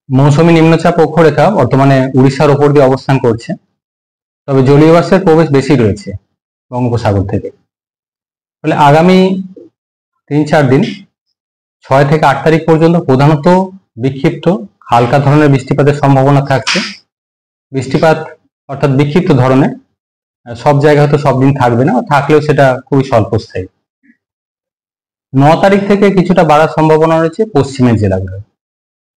মৌসুমী নিম্নচাপ অক্ষরেখা বর্তমানে উড়িষ্যার ওপর দিয়ে অবস্থান করছে, তবে জলীয় বাষ্পের প্রবেশ বেশি রয়েছে বঙ্গোপসাগর থেকে। ফলে আগামী 3-4 দিন 6 থেকে 8 তারিখ পর্যন্ত প্রধানত বিক্ষিপ্ত হালকা ধরনের বৃষ্টিপাতের সম্ভাবনা থাকছে। বৃষ্টিপাত অর্থাৎ বিক্ষিপ্ত ধরনের, সব জায়গায় হয়তো সব দিন থাকবে না, থাকলেও সেটা খুবই স্বল্পস্থায়ী। 9 তারিখ থেকে কিছুটা বাড়ার সম্ভাবনা রয়েছে পশ্চিমের জেলাগুলো।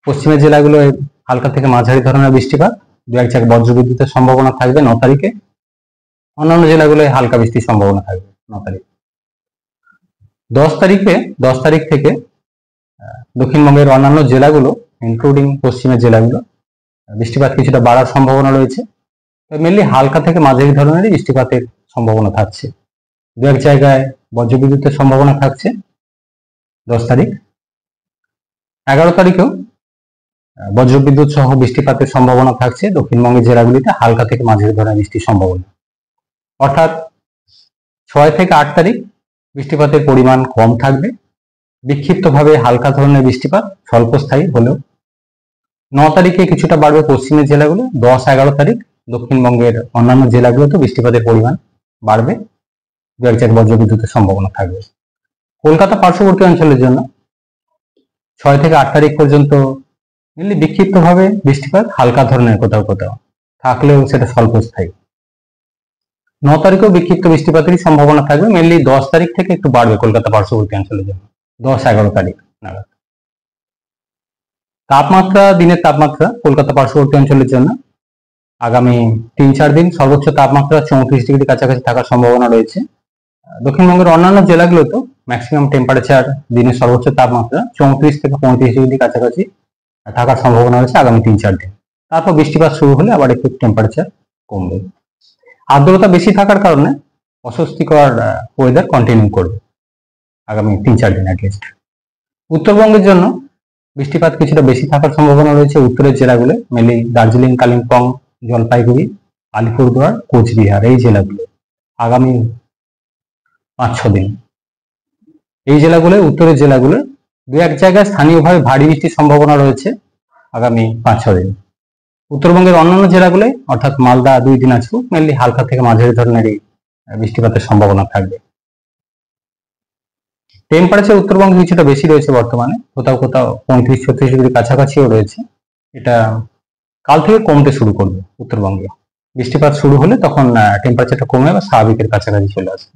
পশ্চিমের জেলাগুলোয় হালকা থেকে মাঝারি ধরনের বৃষ্টিপাত, দু এক জায়গায় বজ্রবিদ্যুতের সম্ভাবনা থাকবে 9 তারিখে। অন্যান্য জেলাগুলোয় হালকা বৃষ্টির সম্ভাবনা থাকবে 9 তারিখ। 10 তারিখ থেকে দক্ষিণবঙ্গের অন্যান্য জেলাগুলো ইনক্লুডিং পশ্চিমের জেলাগুলো বৃষ্টিপাত কিছুটা বাড়ার সম্ভাবনা রয়েছে। মেনলি হালকা থেকে মাঝারি ধরনেরই বৃষ্টিপাতের সম্ভাবনা থাকছে। দু এক জায়গায় বজ্রবিদ্যুতের সম্ভাবনা থাকছে 10 তারিখ। 11 তারিখেও বজ্রবিদ্যুৎ সহ বৃষ্টিপাতের সম্ভাবনা থাকছে দক্ষিণবঙ্গের জেলাগুলিতে, হালকা থেকে মাঝারি ধরনের বৃষ্টির সম্ভাবনা। অর্থাৎ 6 থেকে 8 তারিখ বৃষ্টিপাতের পরিমাণ কম থাকবে, বিক্ষিপ্তভাবে হালকা ধরনের বৃষ্টিপাত স্বল্পস্থায়ী হলেও। 9 তারিখে কিছুটা বাড়বে পশ্চিমের জেলাগুলো। 10-11 তারিখ দক্ষিণবঙ্গের অন্যান্য জেলাগুলোতে বৃষ্টিপাতের পরিমাণ বাড়বে, দু এক জায়গায় বজ্রবিদ্যুতের সম্ভাবনা থাকবে। কলকাতা পার্শ্ববর্তী অঞ্চলের জন্য 6 থেকে 8 তারিখ পর্যন্ত মেনলি বিক্ষিপ্তভাবে বৃষ্টিপাত হালকা ধরনের কোথাও কোথাও থাকলেও সেটা স্বল্পস্থায়ী। 9 তারিখেও বিক্ষিপ্ত বৃষ্টিপাতেরই সম্ভাবনা থাকবে, মেনলি 10 তারিখ থেকে একটু বাড়বে কলকাতা পার্শ্ববর্তী অঞ্চলের জন্য, 10-11 তারিখ নাগাদ। তাপমাত্রা, দিনের তাপমাত্রা কলকাতা পার্শ্ববর্তী অঞ্চলের জন্য আগামী 3-4 দিন সর্বোচ্চ তাপমাত্রা 34 ডিগ্রি কাছাকাছি থাকার সম্ভাবনা রয়েছে। দক্ষিণবঙ্গের অন্যান্য জেলাগুলোতেও ম্যাক্সিমাম টেম্পারেচার, দিনের সর্বোচ্চ তাপমাত্রা 34 থেকে 35 ডিগ্রি কাছাকাছি থাকার সম্ভাবনা রয়েছে আগামী 3-4 দিন। তারপর বৃষ্টিপাত শুরু হলে আবার একটু টেম্পারেচার কমবে। আর্দ্রতা বেশি থাকার কারণে অস্বস্তিকর ওয়েদার কন্টিনিউ করবে আগামী 3-4 দিন অ্যাটলিস্ট। উত্তরবঙ্গের জন্য বৃষ্টিপাত কিছুটা বেশি থাকার সম্ভাবনা রয়েছে উত্তরের জেলাগুলো, মেনলি দার্জিলিং, কালিম্পং, জলপাইগুড়ি, আলিপুরদুয়ার, কোচবিহার, এই জেলাগুলো আগামী 5-6 দিন। এই জেলাগুলো, উত্তরের জেলাগুলো দু এক জায়গায় স্থানীয়ভাবে ভারী বৃষ্টির সম্ভাবনা রয়েছে আগামী 5-6 দিন। উত্তরবঙ্গের অন্যান্য জেলাগুলো অর্থাৎ মালদা 2 দিন আছে, মেনলি হালকা থেকে মাঝারি ধরনের বৃষ্টিপাতের সম্ভাবনা থাকবে। টেম্পারেচার উত্তরবঙ্গে কিছুটা বেশি রয়েছে বর্তমানে, কোথাও কোথাও 35-36 ডিগ্রি কাছাকাছিও রয়েছে। এটা কাল থেকে কমতে শুরু করবে উত্তরবঙ্গে। বৃষ্টিপাত শুরু হলে তখন টেম্পারেচারটা কমে আবার স্বাভাবিকের কাছাকাছি চলে আসবে।